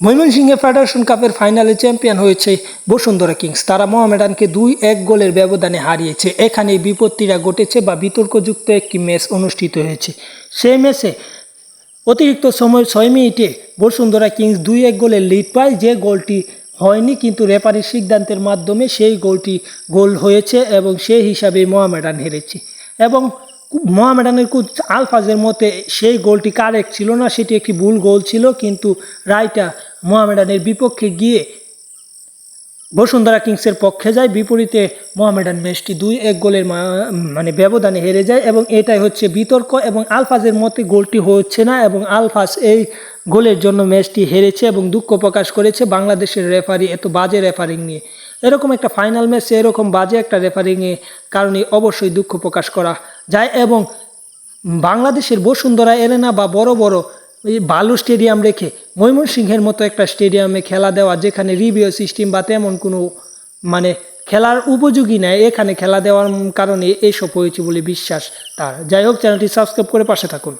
ময়মনসিংহে ফেডারেশন কাপের ফাইনালে চ্যাম্পিয়ন হয়েছে বসুন্ধরা কিংস। তারা মোহামেডানকে 2-1 গোলের ব্যবধানে হারিয়েছে। এখানে বিপত্তিটা ঘটেছে বা বিতর্কযুক্ত একটি ম্যাচ অনুষ্ঠিত হয়েছে। সেই ম্যাচে অতিরিক্ত সময় 6 মিনিটে বসুন্ধরা কিংস 2-1 গোলের লিড পায়। যে গোলটি হয়নি, কিন্তু রেফারির সিদ্ধান্তের মাধ্যমে সেই গোলটি গোল হয়েছে এবং সেই হিসাবে মোহামেডান হেরেছে। এবং মোহামেডানের কোচ আলফাজের মতে সেই গোলটি কারেক্ট ছিল না, সেটি একটি ভুল গোল ছিল। কিন্তু রায়টা মোহামেডানের বিপক্ষে গিয়ে বসুন্ধরা কিংসের পক্ষে যায়। বিপরীতে মোহামেডান ম্যাচটি 2-1 গোলের ব্যবধানে হেরে যায় এবং এটাই হচ্ছে বিতর্ক। এবং আলফাজের মতে গোলটি হচ্ছে না এবং আলফাজ এই গোলের জন্য ম্যাচটি হেরেছে এবং দুঃখ প্রকাশ করেছে বাংলাদেশের রেফারি এত বাজে রেফারিং নিয়ে। এরকম একটা ফাইনাল ম্যাচে এরকম বাজে একটা রেফারিংয়ের কারণে অবশ্যই দুঃখ প্রকাশ করা যায়। এবং বাংলাদেশের বসুন্ধরা এরেনা বা বড় বড় এই ভালো স্টেডিয়াম রেখে ময়মনসিংহের মতো একটা স্টেডিয়ামে খেলা দেওয়া, যেখানে রিভিউ সিস্টেম বা তেমন কোনো খেলার উপযোগী নেই, এখানে খেলা দেওয়ার কারণে এসব হয়েছে বলে বিশ্বাস তার। যাই হোক, চ্যানেলটি সাবস্ক্রাইব করে পাশে থাকুন।